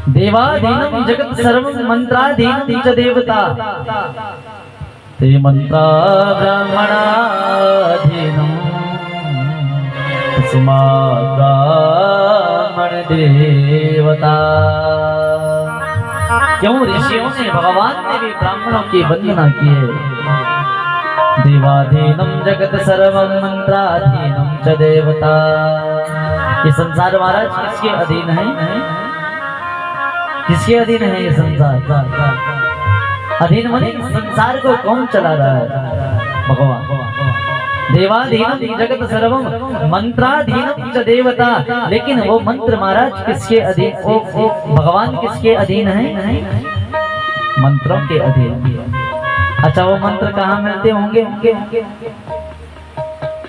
देवाधीनं जगत् सर्वं मंत्राधीनं च देवता ते मंत्रा ब्राह्मणाधीनं तस्मात् ब्राह्मण देवता। क्यों ऋषियों ने भगवान ने भी ब्राह्मणों की वंदना की है। देवाधीनं जगत् सर्वं मंत्राधीनं च देवता। ये संसार महाराज किसके अधीन है? किसके अधीन है ये संसार? अधीन माने संसार को कौन चला रहा है? भगवान। देवाधीनं जगत् सर्वं मंत्राधीनं च देवता। लेकिन वो मंत्र महाराज किसके अधीन? वो भगवान किसके अधीन है? मंत्रों के अधीन। अच्छा, वो मंत्र कहाँ मिलते होंगे?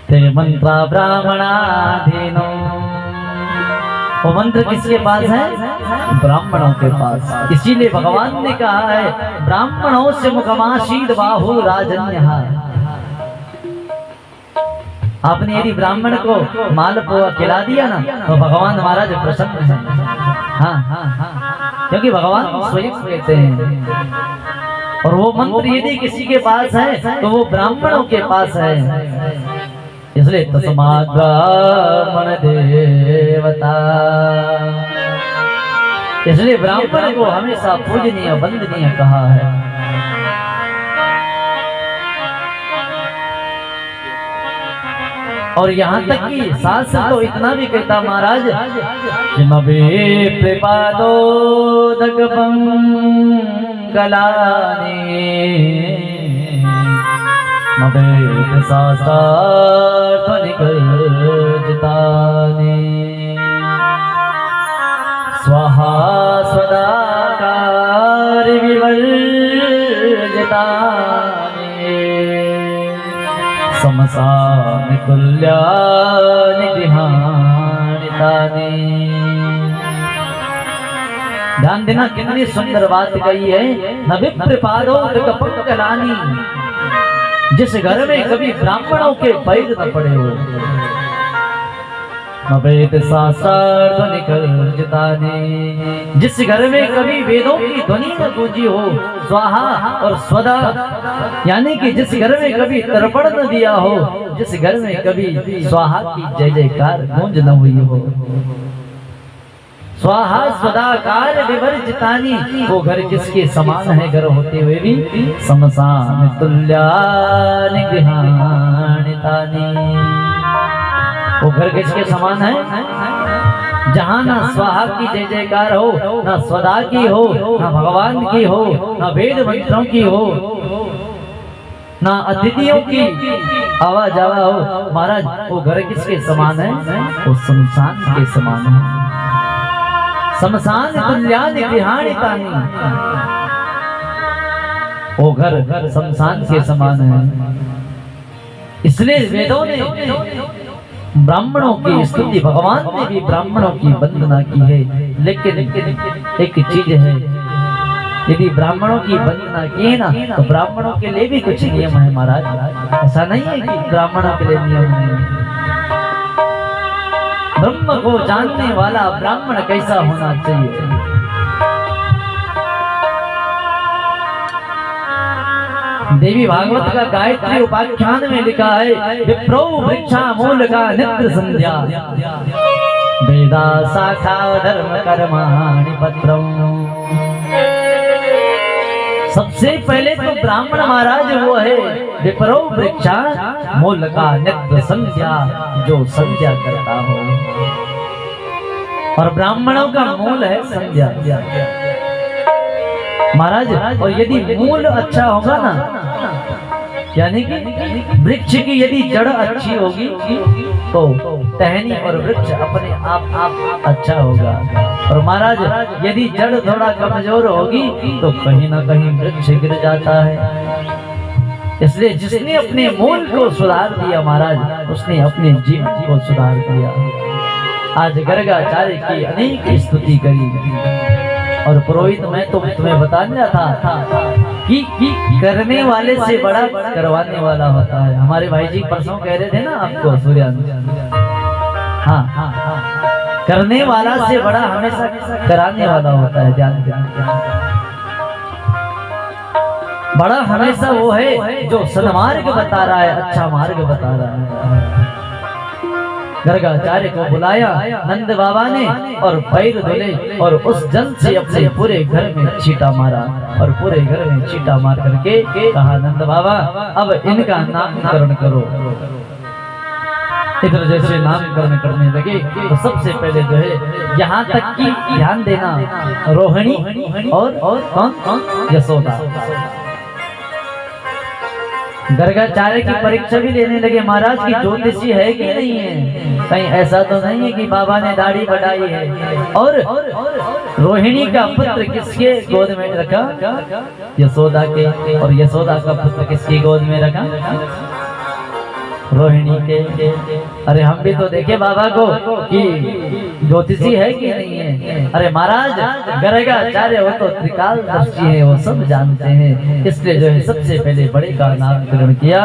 ते मंत्रा ब्राह्मणाधीनो। वो मंत्र किसके पास है? ब्राह्मणों के पास। इसीलिए भगवान ने कहा है ब्राह्मणों से मुखमाशीद बाहु राजन्यः। आपने यदि ब्राह्मण को मालपुआ खिला दिया ना तो भगवान महाराज प्रसन्न है। हाँ, क्योंकि भगवान स्वयं कहते हैं। और वो मंत्र यदि किसी के पास है तो वो ब्राह्मणों के पास है। इसलिए तस्मात् ब्राह्मण देवता। इसलिए ब्राह्मण को हमेशा पूजनीय वंदनीय कहा है। और यहाँ तक कि शास्त्र तो इतना भी कहता महाराज कि नभे प्रपादोदकपं कलाने नभे शास्त्रार्थनिकर्जितानि स्वाहा स्वदाकार विवर्जितानि समसानि तुल्यानि गृहाणितानि। ध्यान देना कितनी सुंदर बात कही है। नभिप्रपादोदकपंकलानि। जिस घर में कभी ब्राह्मणों के पैर न पड़े हो। नभेद शास्त्रार्थनिकर्जितानि। जिस घर में कभी वेदों की ध्वनि न गूंजी हो। स्वाहा और स्वदा, यानी कि जिस घर में कभी तर्पण न दिया हो, जिस घर में कभी स्वाहा की जय जयकार गूंज न हुई हो। स्वाहा स्वदाकार विवर्जितानि। वो घर किसके समान है? घर होते हुए भी समसान तुल्यानि गृहाणितानि। वो घर किसके समान है? जहाँ ना स्वाहा की जय जयकार हो, ना स्वदा की हो, ना भगवान की हो, ना वेद मंत्रों की हो, ना अतिथियों की आवा जावा हो। महाराज वो घर किसके समान है? वो शमशान के समान है। शमशान तुल्यानि गृहाणितानि। वो घर शमशान के समान है। इसलिए वेदों ने ब्राह्मणों की स्तुति, भगवान ने भी ब्राह्मणों की वंदना की है। लेकिन एक चीज है, यदि ब्राह्मणों की वंदना की है ना तो ब्राह्मणों के लिए भी कुछ नियम है महाराज। ऐसा नहीं है कि ब्राह्मणों के लिए नियम नहीं है। ब्रह्म को जानने वाला ब्राह्मण कैसा होना चाहिए? देवी भागवत का गायत्री उपाख्यान में लिखा है विप्रो वृक्षा मूल का नित्य संध्या वेदा शाखा धर्म कर्माणि पत्रम। सबसे पहले तो ब्राह्मण महाराज वो है विप्रो वृक्षा मूल का नित्य संध्या, जो संध्या करता हो। और ब्राह्मणों का मूल है संध्या महाराज। और यदि मूल अच्छा होगा ना, यानी कि वृक्ष की यदि जड़ अच्छी होगी तो टहनी और वृक्ष अपने आप अच्छा होगा। और महाराज यदि जड़ थोड़ा कमजोर होगी तो कहीं ना कहीं वृक्ष गिर जाता है। इसलिए जिसने अपने मूल को सुधार दिया महाराज, उसने अपने जीवन को सुधार दिया। आज गर्गाचार्य की अनेक स्तुति करी। और पुरोहित मैं तो तुम्हें बताना था कि करने वाले से बड़ा करवाने वाला होता है। हमारे भाई जी परसों कह रहे थे ना आपको, सूर्यांश। हाँ, करने वाला से बड़ा हमेशा कराने वाला होता है। ध्यान देना, बड़ा हमेशा वो है जो सन्मार्ग बता रहा है, अच्छा मार्ग बता रहा है। गर्गाचार्य को बुलाया नंद बाबा ने और पैर धुले और उस जल से अपने पूरे घर में छींटा मारा और पूरे घर में छींटा मार करके कहा, नंद बाबा अब इनका नामकरण करो। इधर जैसे नामकरण करने लगे तो सबसे पहले जो है यहाँ तक कि ध्यान देना, रोहिणी और कौन, यशोदा। गर्गाचार्य की परीक्षा भी लेने लगे, महाराज की ज्योतिषी है कि नहीं है, कहीं ऐसा तो नहीं है कि बाबा ने दाढ़ी बढ़ाई है। और रोहिणी का पुत्र किसके गोद में रखा, यशोदा के, और यशोदा का पुत्र किसकी गोद में रखा, रोहिणी के। अरे हम भी तो देखे बाबा को कि ज्योतिषी है कि नहीं है। अरे महाराज गर्गाचार्य वो तो त्रिकालदर्शी है, वो सब जानते हैं, इसलिए जो है सबसे पहले बड़े का नामकरण किया।